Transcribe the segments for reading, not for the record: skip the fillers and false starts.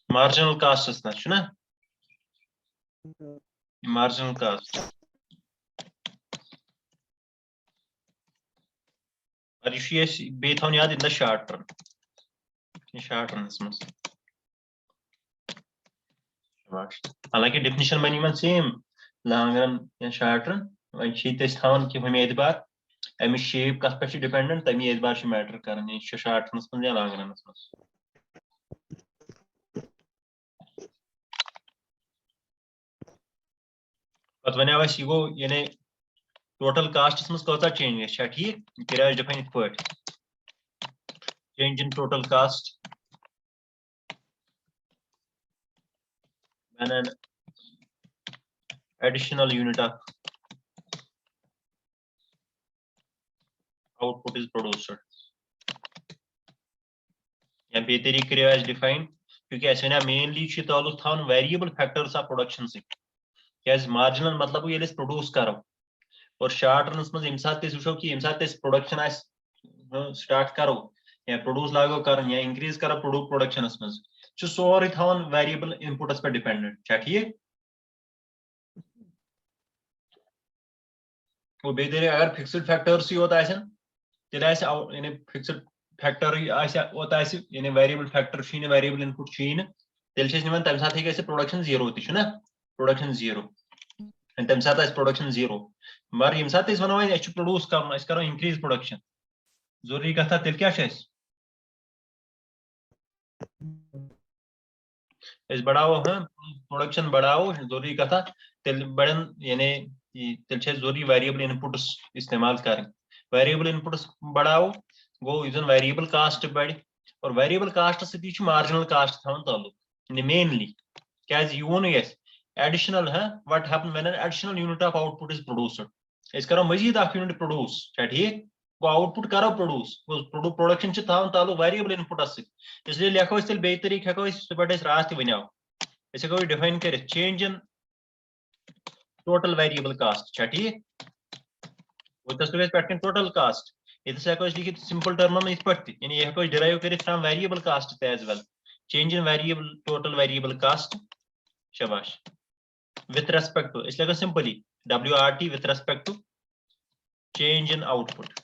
marginal cost na marginal cost और ये बेथाउन याद in the short run इसमें हालांकि डेफिनेशन बनी मन सेम लॉन्ग रन या शॉर्ट रन वही चीज थावन कि हमें एतबार अमी शेप कस पे डिपेंडेंट तमी एतबार मैटर करन ये शॉर्ट रन में या लॉन्ग रन में पत वने आवास ये गो यानी टोटल कास्ट में कोता चेंज है ठीक किराया डिफाइन पट change in total cast when an additional unit of output is produced यहाँ पे तरीके as defined क्योंकि ऐसे ना mainly ची ताल्लुक थावन variable factors of production से क्या marginal मतलब ये लेस produce करो और short runs में इम्सात तेज उशो कि इम्सात तेज production as start करो या produce लागो करो या increase करो production में जो सोरी थावन variable inputs पर dependent क्या ठीक वो बेहतर अगर फिक्स्ड फैक्टर्स ही होता है तेल यानी फिक्स्ड फैक्टर होता है यानी वेरिएबल फैक्टर छीन वेरिएबल इनपुट छीन तेल तम साथ प्रोडक्शन जीरो ना प्रोडक्शन जीरो तम साथ प्रोडक्शन जीरो मगर यम साथ वनो प्रोड्यूस कर करो इंक्रीज प्रोडक्शन जरूरी कथा तेल क्या बढ़ाओ प्रोडक्शन बढ़ाओ जरूरी कथा तेल बढ़न यानी तेल जरूरी वेरिएबल इनपुट्स इस्तेमाल करें वेरिएबल इनपुट्स बढ़ाओ गो यूजन वेरिएबल कास्ट बढ़ और वेरिएबल कास्ट से मार्जिनल कास्ट थावन ताल्लुक मेनली क्या यह वो additional what happen when an additional unit of output is produced इस करो मजीद अख यूनिट प्रोड्यूस ठीक वो आउटपुट करो प्रोड्यूस प्रोडक्शन थावन ताल्लुक वेरिएबल इनपुट्स से इसलिए लिखो तेल बे तरीके हेको पे रात वनो हेको डिफाइन कर change in total variable cost ठीक पे टोटल कास्ट ये लिखित सिंपल टर्म में यानी यह डिराइव कर from variable cost as well change in variable total variable cost शाबाश विथ रेस्पेक्ट टू इस लिखो simply WRT with respect to change in output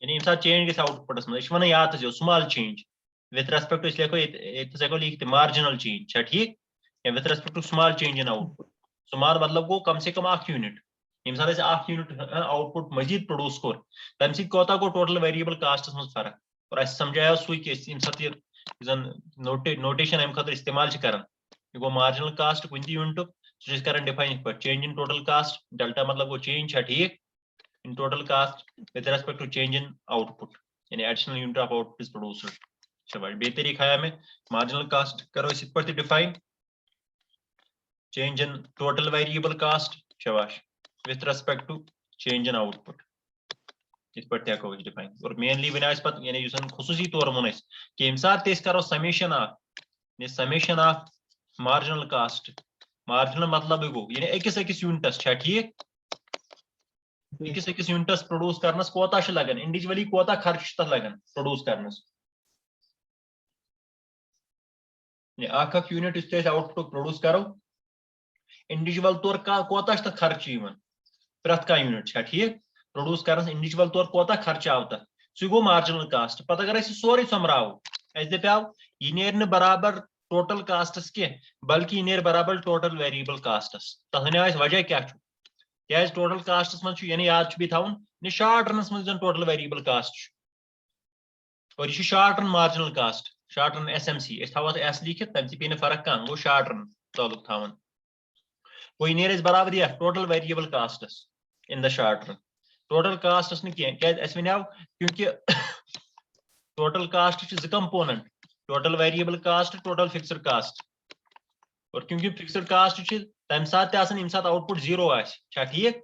यानी इन चेंज गई आउटपुटस में वन याद small change with respect to इस लिखो लिखित मार्जिनल चेंज ठीक या with respect to small change in output small मतलब गो कम से कम अख यूनिट यम साथ यूनिट आउटपुट मजीद प्रोड्यूस कोर तम सत कोता गो टोटल वेरिएबल कास्ट में फर्क और अस समझायो सू कि नोटेशन अम खतर इस्तेमाल कर यह गो मार्जिनल कास्ट कुन यूनिट सह डिफाइन पे change in total cost delta मतलब गो चेंज ठीक in total cost with respect to change in output यानी additional unit of output is produced शाबाश बे तरीका है में मार्जिनल कास्ट करो इस पर define change in total variable cost शाबाश with respect to change in output इस पर क्या कहो डिफाइन और मेनली बनाइस पत यानी यूसन खुसूसी तौर मुनस कि इन साथ तेज करो summation of marginal cast marginal मतलब गो यानी अकिस यूनिटस छा ठीक अकिस यूनिटस प्रोड्यूस करनस कोता छ लगन इंडिविजुअली कोता खर्च तथ लगन प्रोड्यूस करनस ये आख यूनिट इस आउटपुट प्रोड्यूस करो इंडिविजुअल तौर का कोता छ खर्च यवन प्रत का यूनिट ठीक प्रोड्यूस कर इंडिविजुअल तौर कोता खर्च आव तथ सह गो मार्जिनल कास्ट पत अगर सोरे समराव दपाव यह नेर बराबर टोटल कास्टस कह बल्कि यह नेर बराबर टोटल वेरिएबल कास्टस तथ वजह क्या क्या टोटल कास्टस मज यानी याद भी थवन शॉर्ट रनस मज टोटल वेरिएबल कास्ट और यह short run marginal cast short run SMC थो एस लिखित तम पे फर्क कह गो शॉर्ट रन ताल्लुक थवन वो नेर बराबर यह total variable costs in the short run total costs क्या क्योंकि टोटल कास्ट ज component total variable cost total fixed cost और क्योंकि फिक्स्ड कास्ट तम सात आउटपुट जीरो आ ठीक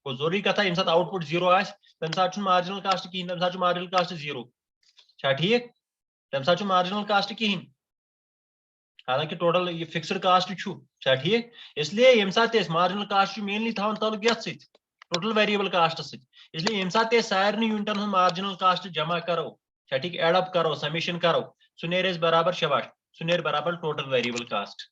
वो जरूरी कथा यम सात आउटपुट जीरो आ तम सात मार्जिनल कास्ट कहीं तम सात मार्जिनल कास्ट जीरो ठीक तम सात मार्जिनल कास्ट कहीं हालांकि टोटल ये फिक्स्ड कास्ट ठीक इसलिए यम सात मार्जिनल कास्ट मेनली थवन ताल्लुक ये टोटल वेरिएबल कास्ट इसलिए यम सात सारे यूनिटन मार्जिनल कास्ट जमा करो छा ठीक एड अप करो समेशन करो सु नेर बराबर शबाश सु नेर बराबर टोटल वेरिएबल कास्ट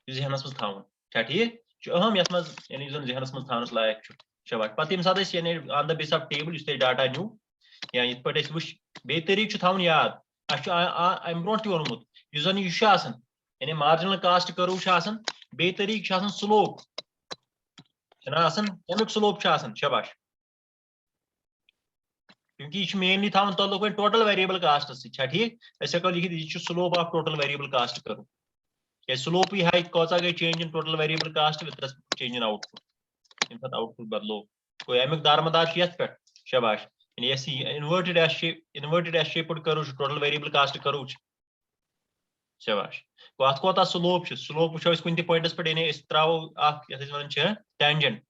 जहनस मज थावन छा ठीक अहम यस मज यानी जन जहनस मज थानस लायक शबाश पत यम सात यानी on the base of table इस डाटा न्यू या इत पे वुच बे तरीक थावन याद अम ब्रो वोनमुत जन यह यानी मार्जिनल कास्ट कर्व बे तरीक स्लोप अमुक स्लोप शबाश क्योंकि यह मेनली थावन तल्लुक टोटल वेरिएबल कास्ट सह ठीक हेको लिखित यह slope of total variable cost curve क्या स्लोप ही हाई कौचा गई change in total variable cost with change in output in output बदलो कोई अमुक दारमदार पे शबाश यानी inverted S shaped curve total variable cost curve शबाश तो अत कोता स्लोप वो कुन पॉइंटस पे यानी त्रो वन टेंजेंट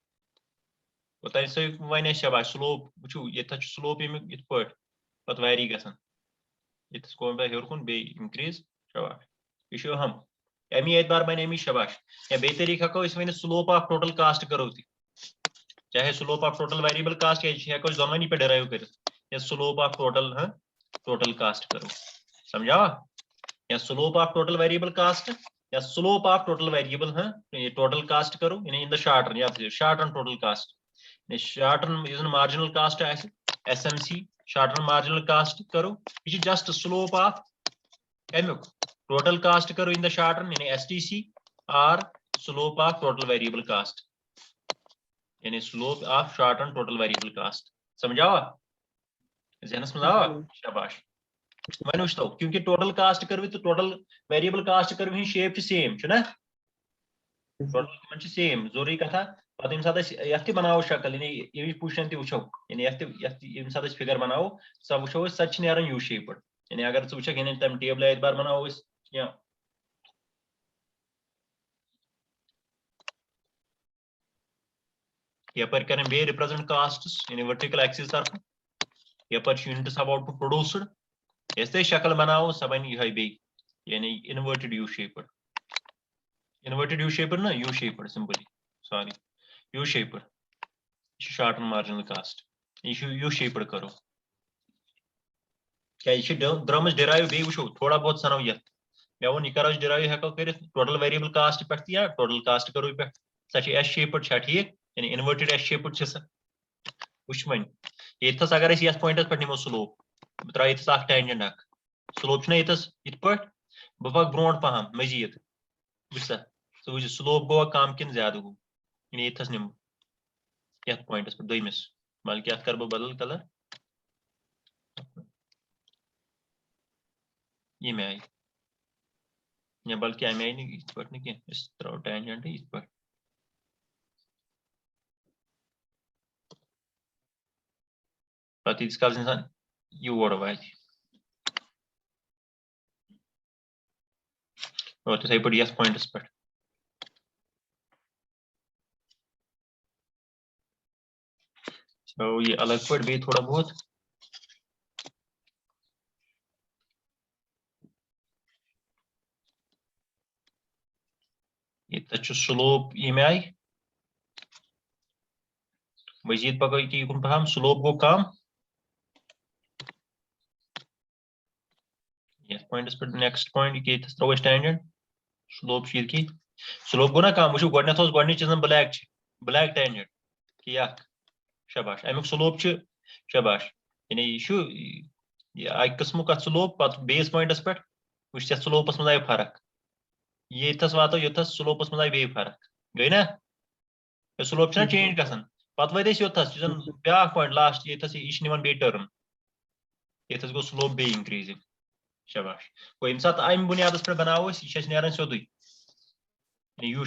तो तम सो वन शबाश स्लोप वो ये स्लोप इत पे वैरी गसान ये हेर कुन बे इंक्रीज शबाश यह अहम अमी एतबार बन अमी शबाश या बे तरीक हेको वन slope of total cost curve चाहे slope of total variable cost हेको दोनोनी पे डिराइव कर या slope of total cost curve समझा या slope of total variable cost या slope of total variable total cost curve यानी इन द शॉर्ट रन या short run total cost short run marginal cost SMC short run marginal cost curve यह just slope of अमुक total cost curve in the short run यानी STC और slope of total variable cost यानी slope of short run total variable cost समझावा जहनस में आवा शाबाश वन वो क्योंकि टोटल कास्ट कर्व तो टोटल वेरिएबल कास्ट कर्व हिं शेप सेम ना टोटल सेम जोरी कथा पत यम सात ये बनाओ शक्ल यानी ये पोजिशन वो यानी सात फिगर बनाओ सब वो सच नेरान यू शेप्ड यानी अगर वो यानी तम टेबल एतबार बनाओ या यपर कर बे रिप्रेजेंट कास्ट्स यानी वर्टिकल एक्सिस तरफ यपर यूनिट्स ऑफ आउटपुट प्रोड्यूस्ड ऐसे शक्ल बनाओ सब यह बे यानी इन्वर्टेड यू शेप्ड ना U shaped simply sorry U shaped short marginal cast यह यू शेप्ड करो क्या द्रमस डिराइव बे वो थोड़ा बहुत सनो ये मे वो करो डिराइव हेको कर टोटल वेरिएबल कास्ट पे या टोटल कास्ट कर्व पे सह एस शेप्ड ठीक यानी इन्वर्टेड एस शेप्ड वुच वन ये अगर ये पॉइंटस पे निमो स्लोप बह त्रा ये टेंजेंट स्लोप ये इत पे बह पक ब्रो पहम मजीद वो स्लोप गो कम कि ज्यादा गो ये निमो ये पॉइंटस पे दोमिस बल्कि अत कर बह बदल कलर ये मे आई या बल्कि अमे आई नहीं इत पे कह त्रो टेंजेंट इत पे पत यीस काल इंसान योर वात और तिथे पे यस पॉइंटस पे तो ये अलग पे भी थोड़ा बहुत ये स्लोप ये मे आई मजीद पको कि युन पहम स्लोप गो कम यस पॉइंटस पे नेक्स्ट पॉइंट ये त्रो टेंजेंट स्लोप की स्लोप गो ना कम वो गोडन चीज ब्लैक टेंजेंट कि शबाश अमुक स्लोप शबाश यानी यह अक किस्म स्लोप पत बेस पॉइंटस पे वो स्लोपस मज आई फर्क ये वातो योथस स्लोपस मज आई बे फर्क गई ना स्लोप चेंज गसान पत वत योथस ब्या पॉइंट लास्ट ये यह बे टर्न ये गो स्लोप बे इंक्रीजिंग शबाश गो यम सात अम बुनियाद पे बनाओ यह नेरान सोदुई यू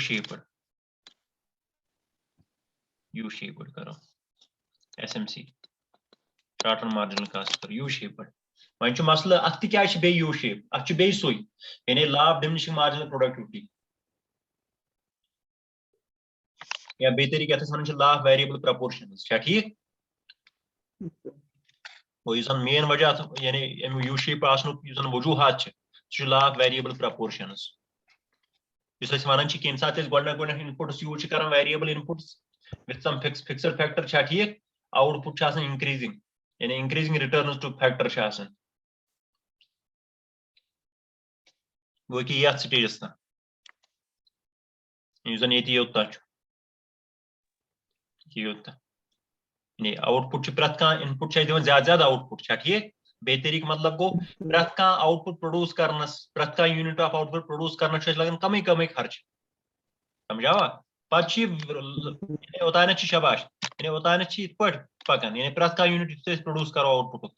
शेप्ड करो SMC short run marginal cost करो यू शेप्ड वन मसल अत क्या बे यू शेप अत बे सो यानी law of diminishing marginal productivity या बे तरीके वन लॉ ऑफ वेरिएबल प्रोपोर्शंस ठीक वो मेन वजह यानी यू शेप वजूहत लॉ ऑफ वेरिएबल प्रोपोर्शंस वन कि सात गोडन इनपुट्स यूज कर variable inputs with some fixed factor ठीक आउटपुट इंक्रीजिंग यानी इंक्रीजिंग रिटर्न टू फैक्टर गो कि ये स्टेजस ना यूजन ये योता योता यानी आउटपुट प्रत का इनपुट दिवन ज्यादा ज्यादा आउटपुट ठीक बे तरीक मतलब गो प्रत का आउटपुट प्रोड्यूस करनस प्रत का unit of output produce Karan's लगन कम कम खर्च समझावा पे ओतान शबाश यानी ओतान पे पकान यानी प्रत का यूनिट प्रोड्यूस करो आउटपुट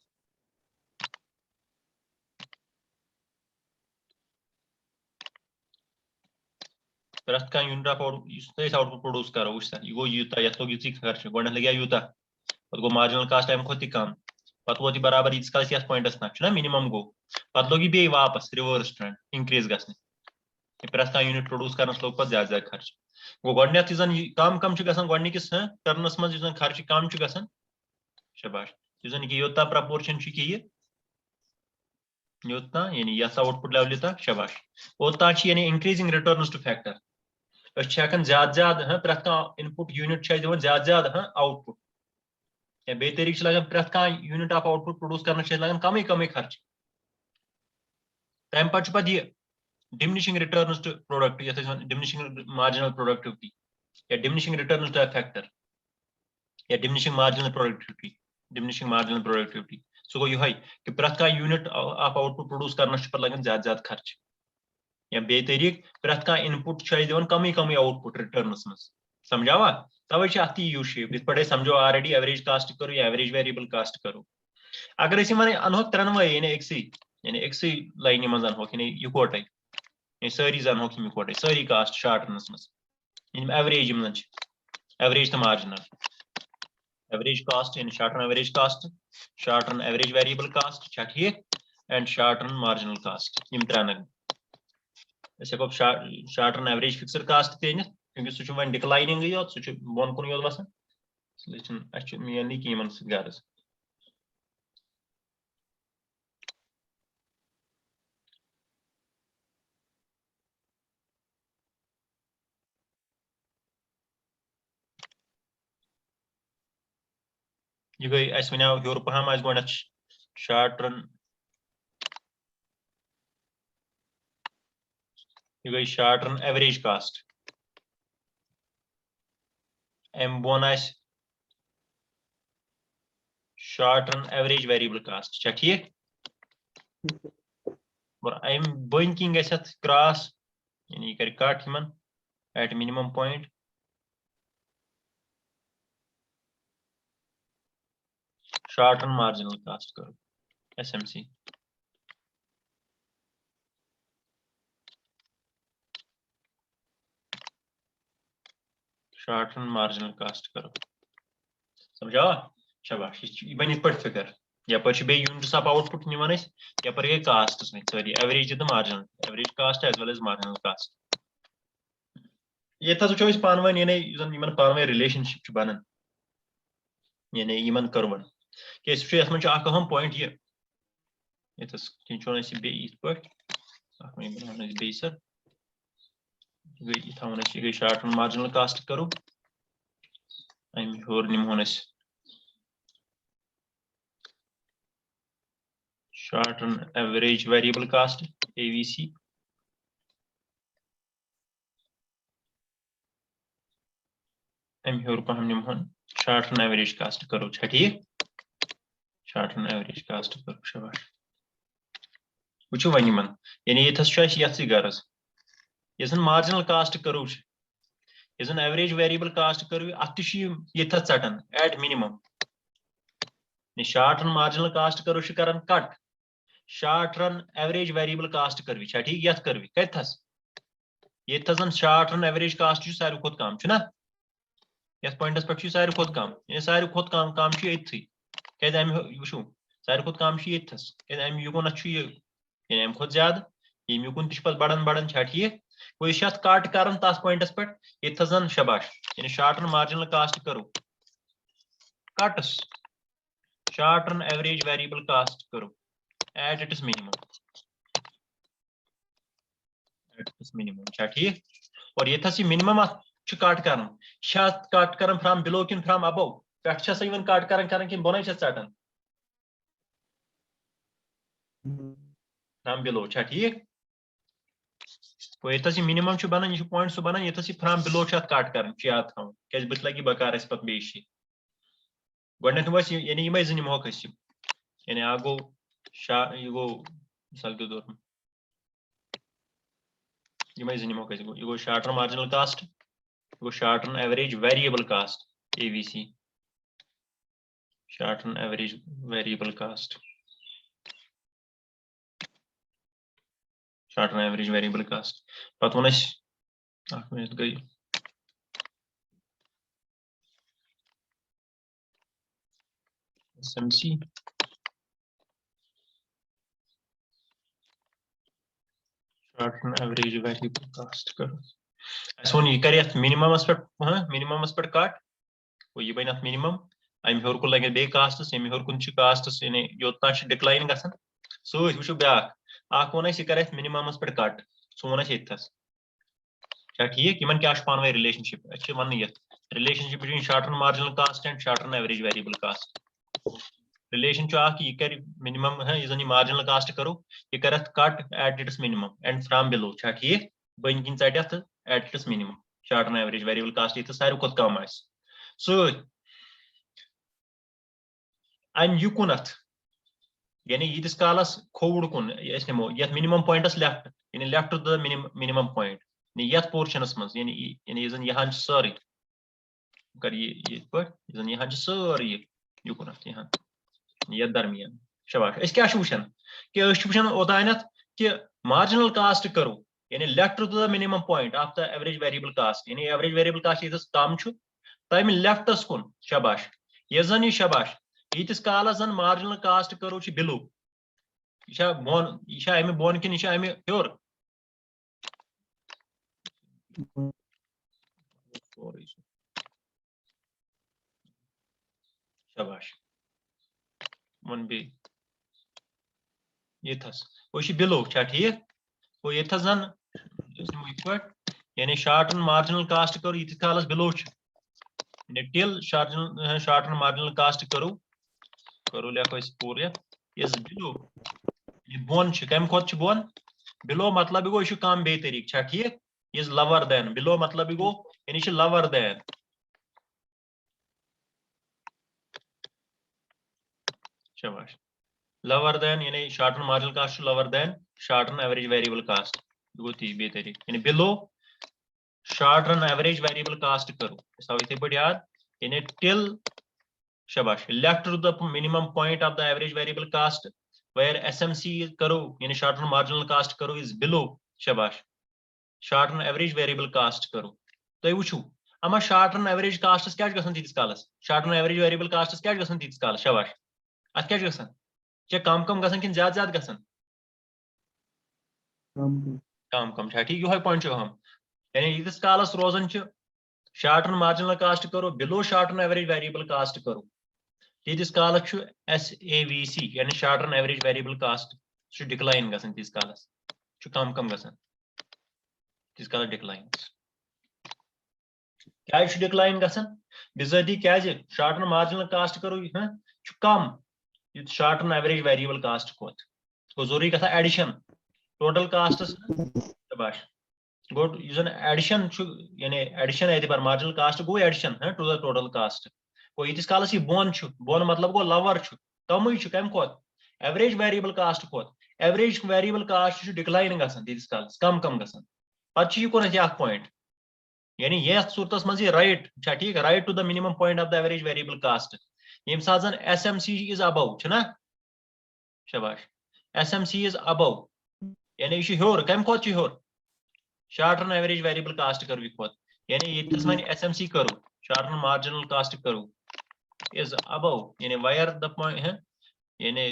प्रत का यूनिट ऑफ आउटपुट प्रोड्यूस करो यह गो यूता ये लोग ये खर्च गो लगे यूता पे गो मार्जिनल कास्ट अम खुद कम पे वो बराबर यीस काल ये पॉइंटस ना मिनिमम गो पे लोग बे वापस रिवर्स ट्रेंड इंक्रीज गि प्रत का यूनिट प्रोड्यूस कर लोग पे ज्यादा ज्यादा खर्च गो गो जन कम कम गस टर्नस मज खर्च कम गसान शबाश जन योता प्रपोर्शन कि योतना यानी यस आउटपुट लेवल योता शबाश ओता यानी इंक्रीजिंग रिटर्न्स टू फैक्टर हेकान ज्यादा ज्यादा प्रत इनपुट यूनिट दिवान ज्यादा ज्यादा आउटपुट या बे तरीक लगन प्रत यूनिट ऑफ आउटपुट प्रोड्यूस कर लगन कम कम खर्च तम पे diminishing returns to product diminishing marginal productivity या diminishing returns to a factor या diminishing marginal productivity so गो यही कि प्रत का यूनिट ऑफ आउटपुट प्रोड्यूस करना पर लगन ज्यादा ज्यादा खर्च या बे तरीक प्रत इनपुट दिवान कम कम आउटपुट रिटर्नस मज समझावा तवे अत यू शेप इत पे समझो ऑलरेडी एवरेज कास्ट करो या एवरेज वेरिएबल कास्ट करो अगर अनहो त्रनवे यानी एक्सी लाइन मज अनहोक इकोटे सारी अनहोक इकोटे सारी कास्ट शार्टनस मज एवरेज एवरेज तो मार्जिनल एवरेज कास्ट यानी short run average cost short run average variable cost ठीक एंड शार्टन मार्जिनल कास्ट त्रेन हेको शार्टन एवरेज फिक्सड कास्ट तनित क्योंकि सह वो डिक्लाइनिंग योत सह बोन कुन योत बसान मेन कम गर्ज यह गई वो हूर पहम गो शार्टन यह गई शार्टन एवरेज कास्ट अम बोन शार्टन एवरेज वेरिएबल कास्ट ठीक और अम बन किन गथ क्रॉस यानी यह कर cut at minimum point short run marginal cost करो SMC शार्टन मार्जिनल कास्ट करो समझा शाबाश यह बन पे फिगर यपर यूनिट्स ऑफ आउटपुट निवान यपर गई कास्ट सारी एवरेज तो marginal average cost as well as marginal cost ये वो पान यानी पान रिलेशनशिप बनान यानी इन कर्वन क्या अहम पॉइंट ये सर गई शार्टन मार्जिनल कास्ट करो अम हूर निमोन short run average variable cost AVC अम हूर पहम निमोन शार्टन एवरेज कास्ट करो ठीक शार्टन एवरेज कास्ट करो शबाश वो वन यानी ये गर्ज ये मार्जिनल कास्ट करो ये एवरेज वेरिएबल कास्ट करो अत षटन at minimum short run marginal cost करो कर cut short run average variable cost कर ठीक ये कर कथस ये शार्ट रन एवरेज कास्ट सारे खुद कम ना ये पॉइंटस पे सारे खुद कम सारे खुद कम ये वो सारे खुद कम ये अम युकुन अम खुद ज्यादा ये युकुन तह बढ़ान बढ़ान ठीक वो यह कट कर तथ पॉइंटस पे ये शबाश यानी शार्ट रन मार्जिनल कास्ट करो cuts short run average variable cost करो एट इट्स मिनिमम ठीक और ये मिनिमम कट कर फ्रॉम बिलो कि फ्रॉम अबव पे कट कर कि बोन षटन फ्रॉम बिलो ठीक गो ये मिनिमम बनान यह पॉइंट बनान ये फ्रॉम बिलो कट कर याद थो क्या बत लगी बकार पे बेशि गोडनेथ यानी यमे जन निमोक यानी आ गो यह गो मिसाल के तौर यमे जन निमोक यह गो शॉर्ट टर्म मार्जिनल कास्ट गो short term average variable cost AVC short term average variable cost short term average variable cost पत वो मिनट गई SMC short term average variable cost करो वो यह कर मिनिममस पे कट वो यह बन मिनिमम अम हेर कुन लगे बे कास्टस अम हेर कुन कास्टस यानी योतना डिक्लाइन गसान सो ब्या वो यह कर मिनिममस पे कट सो वो यथस क्या ठीक इन क्या पान वे रिलेशनशिप वन ये relationship between short term marginal cost and short term average variable cost relation यह कर मिनिमम यह जन मार्जिनल कास्ट करो यह कर cut at its minimum and from below ठीक बन किन ट at its minimum short term average variable cost ये सारे खुद कम अम युकुनथ यानी यीतिस कालस खोवुड़ कुन नमो ये मिनिमम पॉइंटस लेफ्ट यानी left to the minimum point ये पोर्शनस मज यानी जन यहाँ सारी कर ये यहाँ सारी युकुनथ यहाँ ये दरमियान शाबाश क्या वुचान कि वुचान ओतान कि मार्जिनल कास्ट करो यानी left to the minimum point of the average variable cost यानी एवरेज वेरिएबल कास्ट ये कम तम लेफ्टस कुन शाबाश ये जन यह शाबाश यीतिस कालस जन मार्जिनल कास्ट करो बिलो यह बोन यह अमे बोन कि यह अमे हेर शाबाश वन बे यथस वो बिलो ठीक वो ये जन यानी शॉर्ट टर्म मार्जिनल कास्ट करो यीतिस कालस below till short term marginal cost करो लिखो पूरे इस बिलो बोन कम खुद बोन बिलो मतलब गो यह कम बे तरीक ठीक इज लवर देन बिलो मतलब गो यानी लवर देन शाबाश लवर देन यानी short term marginal cost lower than short term average variable cost गो ती बे तरीक यानी below short term average variable cost करो इस इथे पे याद यानी टिल शाबाश left to the minimum point of the average variable cost where SMC करो यानी शॉर्ट टर्म मार्जिनल कास्ट करो इज बिलो शाबाश short term average variable cost करो तो वो अमा शॉर्ट टर्म एवरेज कास्टस क्या गसन तीस कालस शॉर्ट टर्म एवरेज वेरिएबल कास्टस क्या गसन तीस कालस शाबाश अत क्या गसन क्या कम कम गसन कि ज्यादा ज्यादा गसन कम कम ठीक यो पॉइंट हम यानी यीतिस कालस रोजन शॉर्ट टर्म मार्जिनल कास्ट करो below short term average variable cost करो तीस कालस SAVC यानी short term average variable cost decline गसन तीस कालस कम कम गसन तीस कालस डिक्लाइन क्या डिक्लाइन गसन बिजाती क्या शॉर्ट टर्म मार्जिनल कास्ट करो कम short term average variable cost खोत गो जरूरी गसा एडिशन टोटल कास्टस शाबाश गो एडिशन यानी एडिशन एतबार मार्जिनल कास्ट गो addition to the total cost गो यीतिस कालस यह बोन मतलब गो लवर कम कम खोत एवरेज वेरिएबल कास्ट खोत एवरेज वेरिएबल कास्ट डिक्लाइन गसन तीस कालस कम कम गसन पत यह कुन पॉइंट यानी ये सूरत मज राइट ठीक right to the minimum point of the average variable cost ये सात SMC इज अबव शाबाश SMC इज अबव यानी यह हेर कम खोत हेर short term average variable cost करो खोत यानी ये वन SMC करो शॉर्ट टर्म मार्जिनल कास्ट करो इज अबव यानी वायर द पॉइंट यानी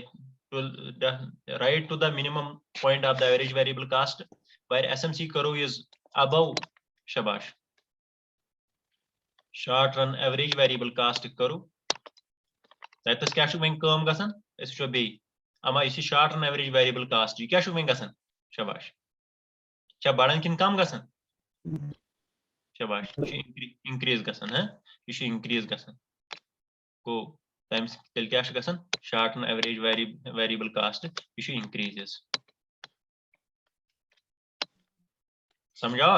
right to the minimum point of the average variable cost where SMC करो इज अबव शाबाश short run average variable cost करो तस क्या वन कम गसन वो बे अमा यह short run average variable cost क्या वन गसन शाबाश क्या बढ़ान किन कम गसन शाबाश इंक्रीज गसन यह इंक्रीज गसन गो तेल क्या गसन short run average variable cost यह इंक्रीज समझा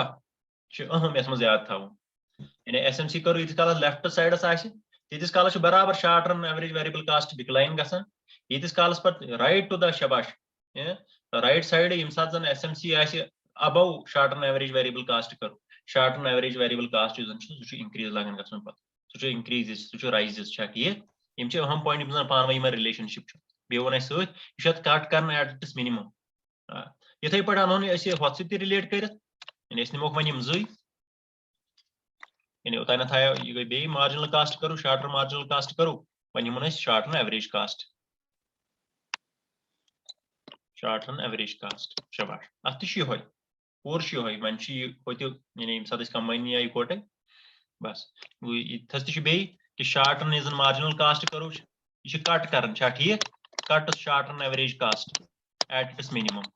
अहम यस मज याद थवन यानी SMC करो यीतिस कालस लेफ्ट साइडस आसि तीतिस कालस बराबर short run average variable cost decline गसान यीतिस कालस पर राइट टू द शबाश राइट साइड यम सात जन SMC आसि above short run average variable cost करो short run average variable cost जन सु इंक्रीज लगन गसन पत सु इंक्रीजेस सु राइजेस छा ठीक यम छ अहम पॉइंट यम पानवई में रिलेशनशिप छ बे वन अस सत यह कट कर एट दिस मिनिमम इथे पे अनो हथ सि रिलेट कर निमोक वन जई यानी उतना था ये गई बे मार्जिनल कास्ट करो शॉर्ट रन मार्जिनल कास्ट करो वन यमन शॉर्ट रन एवरेज कास्ट शबाश अत ये पूर ये वन यानी सात कंबाइन या इकोटे बस थस बे कि short run is marginal cost करो यह कट कर ठीक cut short run average cost at its minimum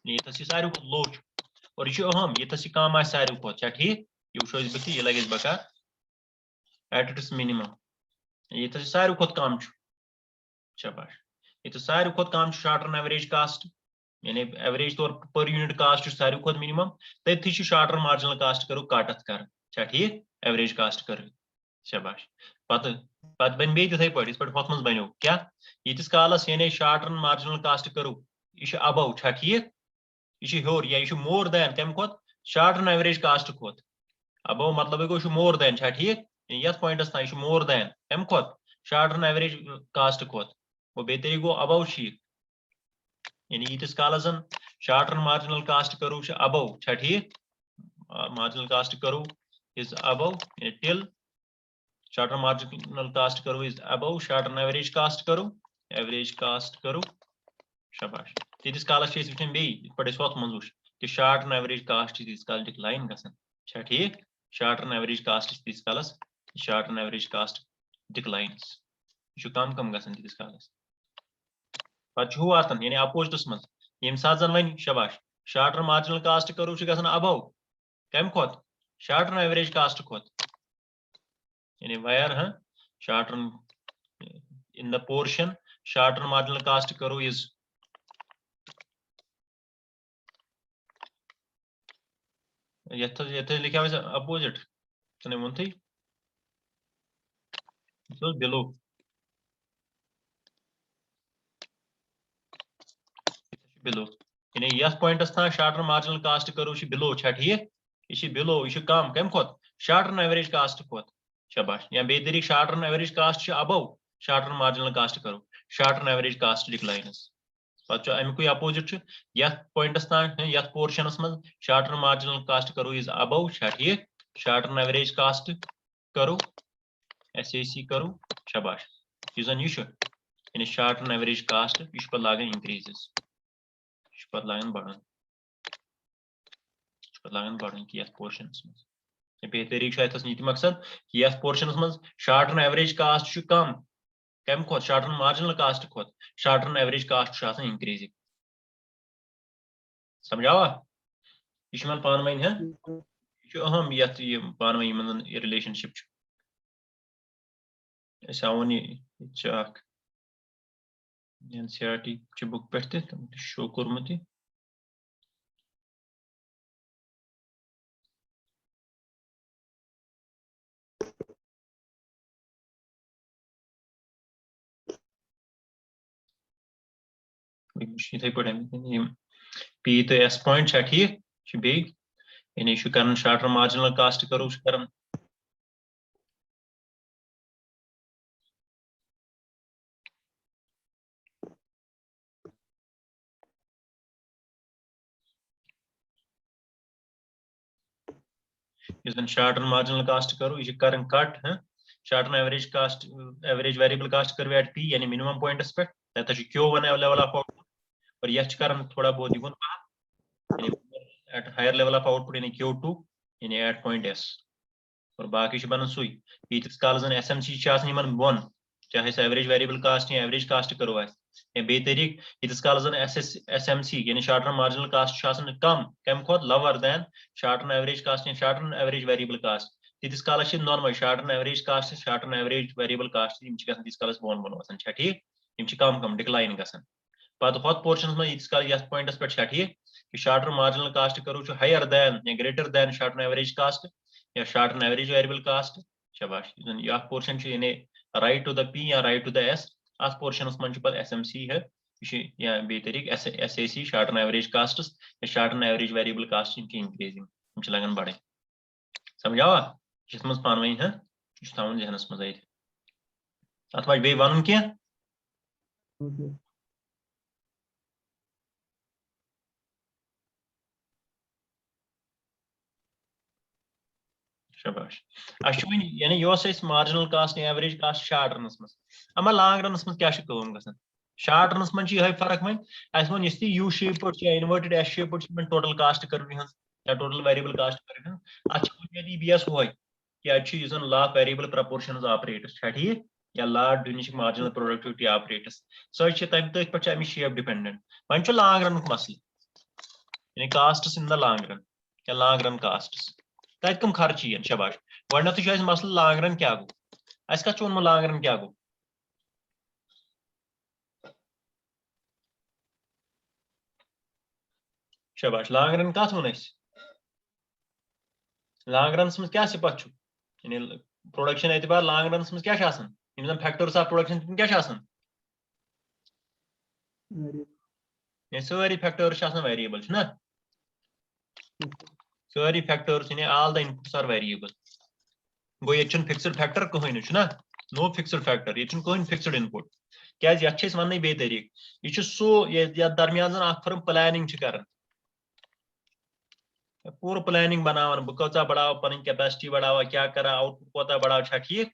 ये सारे लो और यह अहम ये कम आ सारे खुद ठीक ये वो बी ये लगे बकार एट इट्स मिनिमम ये सारे खुद कम शबाश ये सारे खुद कम शॉर्ट रन एवरेज कास्ट यानी एवरेज तौर पर यूनिट कास्ट सारे खुद मिनिमम तथी शॉर्ट रन मार्जिनल कास्ट करो कट कर ठीक एवरेज कास्ट कर शबाश पत बन बे तिथे पे हथ मज बनो क्या यीतिस कालस यानी शॉर्ट रन मार्जिनल कास्ट करो यह अबव ठीक यह होर या यह मोर दैन कम खुद शॉर्ट रन एवरेज कास्ट खुद अबव मतलब गो मोर दैन ठीक ये पॉइंटस तान यह मोर दैन कम खुद शॉर्ट रन एवरेज कास्ट खुद वो बे तेरी गो अबव शीख यानी यीतिस कालस शॉर्ट रन मार्जिनल कास्ट करो अबव ठीक मार्जिनल कास्ट करो is above till short run marginal cost करो is above short run average cost करो शबाश तीस कालस वो बे पे हथ मज वो कि शॉर्ट रन एवरेज कास्ट तीस काल डिक्लाइन गसान ठीक शॉर्ट रन एवरेज कास्ट तीस कालस शॉर्ट रन एवरेज कास्ट डिक्लाइन्स यह कम कम गसान तीस कालस पे वातान यानी अपोजिटस मज यम सात जन वन शबाश शॉर्ट रन मार्जिनल कास्ट करो गसान अबव कम खुद शॉर्ट रन एवरेज कास्ट खुद यानी wire short run in the portion short run marginal cost करो इज लिखा अपोजिट तने वो थी बिलो बिलो यानी यथ पॉइंटस था शॉर्ट रन मार्जिनल कास्ट करो बिलो ठीक यह बिलो यह कम खुद शॉर्ट रन एवरेज कास्ट खुद शबाश या बे तरीक short run average cost above short run marginal cost करो short run average cost declines पे अमुक अपोजिट पॉइंटस तान यथ पोर्शनस मज शॉर्ट रन मार्जिनल कास्ट करो इज अबव ठीक शॉर्ट रन एवरेज कास्ट करो SAC करो शबाश यह जन यानी शॉर्ट रन एवरेज कास्ट यह पे लागन इंक्रीजेस यह पे लागन बढ़न कि पोर्शनस मज बे तरीक ये मकसद कि पोर्शनस मज शॉर्ट रन एवरेज कास्ट कम कम खुद शॉर्ट रन मार्जिनल कास्ट खुद short run average cost increasing समझावा यह पान वन यह अहम ये पान वन रिलेशनशिप अवन NCERT बुक पे शो कोर्मुत इथे पे P तो S पॉइंट ठीक बे यानी कर शॉर्ट रन मार्जिनल कास्ट करो कर शॉर्ट रन मार्जिनल कास्ट करो यह कर cut short run average cost average variable cost करो एट P यानी मिनिमम पॉइंटस पे Q1 लेवल ऑफ आउटपुट और यह कर थोड़ा बहुत दिवन at higher level of output यानी Q2 यानी एट पॉइंट S और बाकी बन सु यीतिस काल SMC बोन चाहे एवरेज वेरिएबल कास्ट या एवरेज कास्ट करो या बे तरीक यीतिस काल SMC यानी शॉर्ट रन मार्जिनल कास्ट कम खुद lower than short run average cost या short run average variable cost तीस काल normal short run average cost short run average variable cost तीस काल बोन बोन ठीक कम कम डिक्लाइन गसान पे हथ पोर्शन यीतिस काल पॉइंटस पे ठीक शॉर्ट रन मार्जिनल कास्ट करो हायर दैन या greater than short run average cost या short run average variable cost शाबाश यह पोर्शन यानी राइट टू द पी या राइट टू द एस अत पोर्शनस मन SMC है या बे तरीक SAC short run average costs या short run average variable cost increasing लगन बढ़े समझावा जिस मज पान वही है थवन जहनस मज अत वह बे वन क्या शाबाश अश्विन यानी marginal cost average cost short runs मज अमा लॉन्ग रनस मज क्या गसान शॉर्ट रनस मज यह फर्क वन वन इस यू शेप या inverted S shape total cost curve या टोटल वेरिएबल कास्ट कर्व अत बुनियादी बेस वह कि law of variable proportions operators ठीक या law of diminishing marginal productivity operators सही तथ पे शेप डिपेंडेंट वन लॉन्ग रन मसल यानी costs in the long run या लॉन्ग रन कास्ट्स तत कम खर्च यन शाबाश गो मसल लॉन्ग रन क्या गो अस कत वोन लॉन्ग रन क्या गो शाबाश लॉन्ग रन कत वोन लॉन्ग रन मज क्या सिपत यानी प्रोडक्शन एतबार लॉन्ग रन मज क्या फैक्टर्स ऑफ प्रोडक्शन तम क्या सारी फैक्टर्स वेरिएबल ना सारी फैक्टर्स यानी all the inputs are variable गो ये फिक्स्ड फैक्टर कहीं ना नो फिक्स्ड फैक्टर ये कहीं फिक्स्ड इनपुट क्या वन बे तरीक यह सो दरमियान फर्म प्लानिंग कर पूरा प्लानिंग बनावान बह कचा बढ़ाव पन कैपेसिटी बढ़ावा क्या करा आउटपुट कोता बढ़ाव ठीक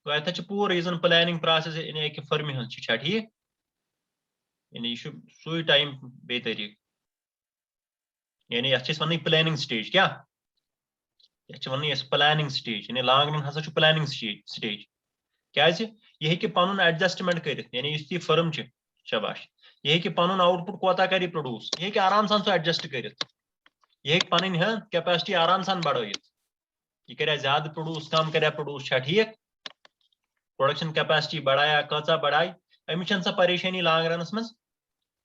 तो अत पूरा यह प्लानिंग प्रोसेस यानी एक फर्म हज ठीक यानी सू टाइम बे तरीक यानी वन प्लानिंग स्टेज क्या वन प्लानिंग स्टेज यानी लॉन्ग रन हसा प्लानिंग स्टेज क्या यह पन एडजस्टमेंट कर यानी इस फर्म शाबाश यह पन आउटपुट कोता कर प्रोड्यूस यह आराम सान सो एडजस्ट कर यह पन कैपेसिटी आराम सान बढ़ित यह कर ज्यादा प्रोड्यूस कम कर प्रोड्यूस ठीक प्रोडक्शन कैपेसिटी बढ़ाया कचा बढ़ाई अमिस सा परेशानी लॉन्ग रनस मज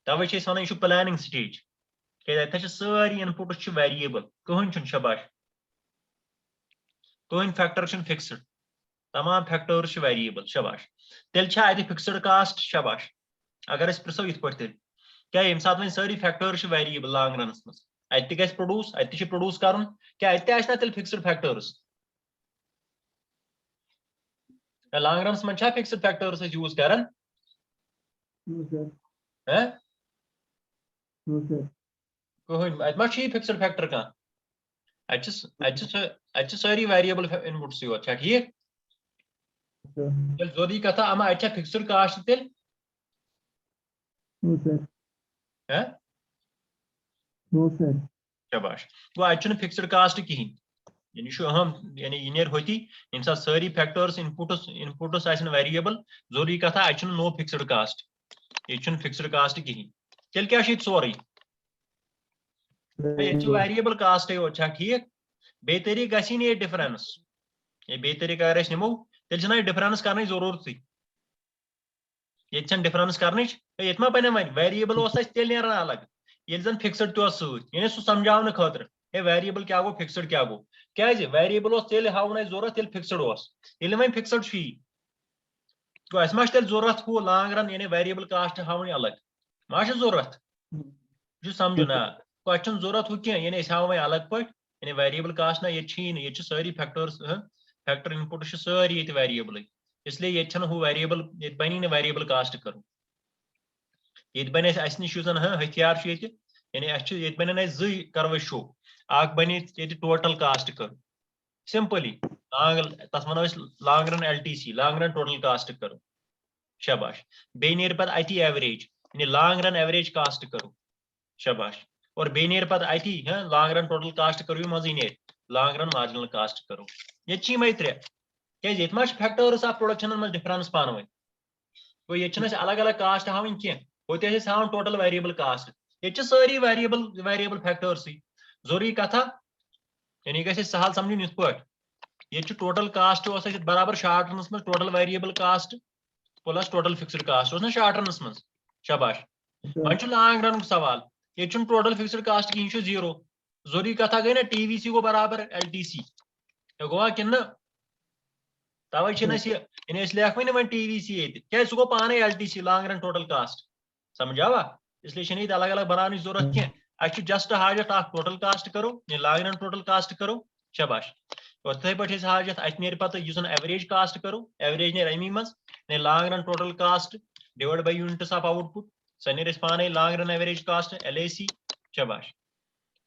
तवे वन यह प्लानिंग स्टेज क्या सारी इनपुट्स वेरिएबल कहीं शाबाश कहीं फैक्टर फिक्स्ड तमाम फैक्टर्स वेरिएबल शाबाश तेल फिक्स्ड कास्ट शाबाश अगर प्रिसो इत पे क्या ये सात वो सारी फैक्टर्स वेरिएबल लॉन्ग रनस मज अत प्रोड्यूस प्रोड्यूस कर क्या अत तेल फिक्स्ड फैक्टर्स लॉन्ग रनस मज फिक्स्ड फैक्टर्स यूज कर कहीं अत फिक्स्ड फैक्टर कह अत सारी वेरिएबल इनपुट्स योत ठीक जोरी कथा अमा अत फिक्स्ड कास्ट तेल शाबाश गो अत फिक्स्ड कास्ट कहीं यानी अहम यानी यह नेर होती ये सारी फैक्टर्स इनपुट्स वेरिएबल जोरी कथा अत नो फिक्स्ड कास्ट ये फिक्स्ड कास्ट कहीं तेल क्या सोरे वेरिएबल कास्ट योत ठीक बे तरीक गसी ये डिफरेंस ये बे तरीक अगर निमो तेल डिफरेंस कर जरूरत ये डिफरेंस कर ये मा बन वन वेरिएबल तेल नान अलग ये जन फिक्स्ड तो सह समझाने खतर हे वेरिएबल क्या गो फिक्स्ड क्या गो क्या वेरिएबल तेल हावन जरूरत तेल फिक्स्ड वो फिक्स्ड गो अस तेल जरूरत हूँ लॉन्ग रन यानी वेरिएबल कास्ट हावन अलग मा जरूरत समझुन गो अत जरूरत हूँ कह यानी हाव वो अलग पे यानी वेरिएबल कास्ट ना ये सारी फैक्टर्स फैक्टर इनपुट सारी ये वेरिएबल इसलिए ये हूँ वेरिएबल ये बनी ना वेरिएबल कास्ट करो ये बन अस नश हथियार यानी बन करव शो अख बन टोटल कास्ट करो सिंपली तथ वो long run LTC long run total cast करो शाबाश बे नेर पे अत एवरेज यानी लॉन्ग रन एवरेज कास्ट करो शाबाश और बे नेर पे अत लॉन्ग रन टोटल कास्ट करो मज नेर लॉन्ग रन मार्जिनल कास्ट करो ये त्रे क्या मा फैक्टर्स ऑफ प्रोडक्शन मज डिफरेंस पान वन गो ये अलग अलग कास्ट हावन कह वो हावन टोटल वेरिएबल कास्ट ये सारी वेरिएबल फैक्टर्स जरूरी कथा यानी गि सहल समझ इत पे ये टोटल कास्ट बराबर शॉर्ट रनस मज total variable cost plus total fixed cost ना शॉर्ट रनस मज शाबाश वन लॉन्ग रन सवाल ये टोटल फिक्स्ड कास्ट की जीरो जरूरी कथा गई ना टीवीसी को बराबर एलटीसी गो कि तवे लेख वो टीवीसी क्या सह गो पाने LTC long run total cast समझावा इसलिए ये अलग अलग बनाने जरूरत क्या जस्ट हाजत टोटल कास्ट करो या लॉन्ग रन टोटल कास्ट करो शाबाश और तथे पे हाजत अत नीर पे एवरेज कास्ट करो एवरेज नीर अमी मज long run total cost divide by units of output सह नीर पाने long run average cost LAC शाबाश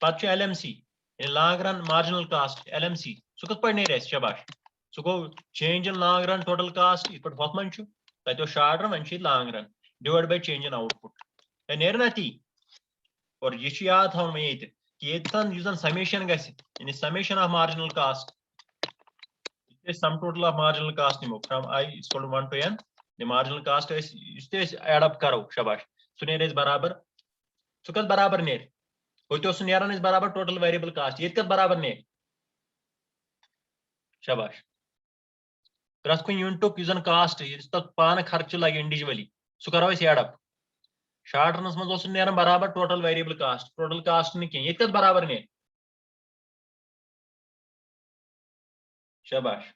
पे LMC long run marginal cost LMC सह कत पे नीर शाबाश सह गो change in long run total cost इत पे मन तथो शार्ट रन वन long run divide by change in output नीर ना ती और यह याद थवन ये कि समेशन ग summation of marginal cast sum total of marginal cost निमो from I is equal to 1 to n the marginal cost is add up करो शाबाश सु नेर बराबर सु कत बराबर नेर होतो सु नेरन इस बराबर टोटल वेरिएबल कास्ट ये कत बराबर नेर शाबाश प्रत कुन यूनिटुक युजन कास्ट तक पान खर्च लगे इंडिविजुअली सु करो एड अप शॉर्ट रनस मज नेरन बराबर टोटल वेरिएबल कास्ट न कह ये कत बराबर नेर शाबाश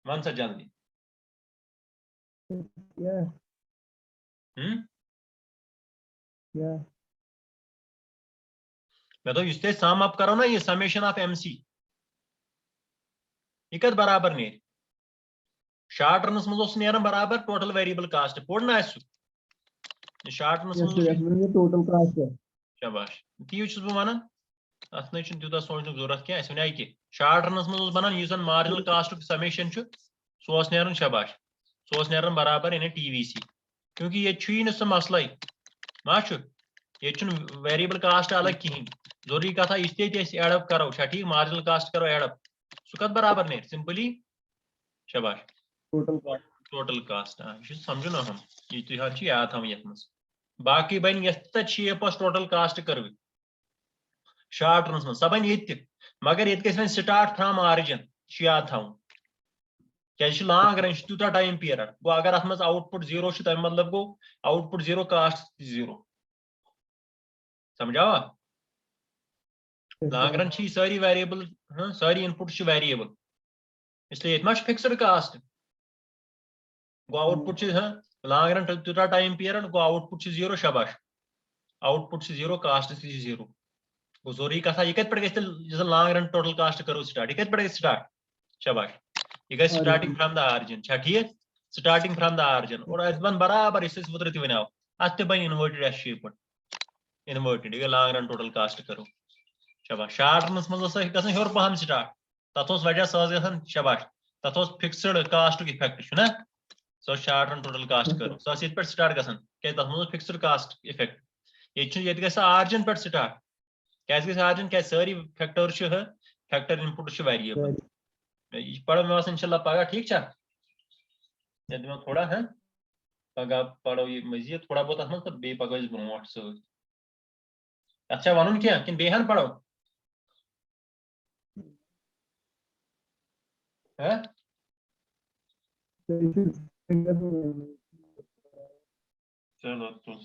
वन सा जल्दी मैं तो इस सम अप करो ना ये समेशन ऑफ MC ये कत बराबर नेर शॉर्ट रनस मज नेरन बराबर टोटल वेरिएबल कास्ट पोड़ ना शॉर्ट रनस टोटल कास्ट शाबाश ती बह वन अत न तूत सोचन जरूरत क्या वन कि शॉर्ट रनस मज बनान मार्जिनल कास्ट समेशन सह नेरन शाबाश सह नेरन बराबर इन TVC क्योंकि ये सह मसला मा ये वेरिएबल कास्ट अलग कहें जरूरी कथा इस एडअप करो ठीक मार्जिनल कास्ट करो एडअप सह कत बराबर नेर सिंपली शाबाश टोटल कास्ट समझो ना हम ये तुम याद थवन ये बाकी बन ये टोटल कास्ट कर शॉर्ट रनस मज सह बन ये मगर ये गो स्टार्ट फ्रॉम ऑरिजिन याद थवन क्या लॉन्ग रन तूत टाइम पीरियड गो अगर अत मज आउटपुट जीरो तम मतलब गो आउटपुट जीरो कास्ट जीरो समझावा लॉन्ग रन सारी वेरिएबल सारी इनपुट वेरिएबल इसलिए ये फिक्स्ड कास्ट गो आउटपुट लॉन्ग रन तूत टाइम पीरियड गो आउटपुट जीरो शाबाश आउटपुट जीरो कास्ट जीरो गो जरूरी कथा यह कत पे लॉन्ग रन टोटल कास्ट करो स्टार्ट यह कत पे स्टार्ट शाबाश यह गई स्टार्टिंग फ्रॉम द ऑरिजिन ठीक स्टार्टिंग फ्रॉम द ऑरिजिन और अत बन बराबर वुतर तन अत बन इन्वर्टेड एस इन्वर्टेड यह लॉन्ग रन टोटल कास्ट करो शाबाश शॉर्ट रनस मज ग हेर पहम स्टार्ट तथ वजह सह शाबाश तथ फिक्सड कास्ट इफेक्ट ना सह शॉर्ट रन टोटल कास्ट करो सह पे स्टार्ट ग क्या तथ मज फिक्सड कास्ट इफेक्ट ये ग ऑरिजिन पे स्टार्ट क्या ऑरिजिन क्या सारी फैक्टर इनपुट वेरिएबल यह पढ़ो मे इंशाल्लाह पगह ठीक दिमो थोड़ा है पगह पढ़ो ये मजीद थोड़ा बहुत अत मज बे पगह ब्रोट सह वन क्या कि बेहन पढ़ो है चलो तो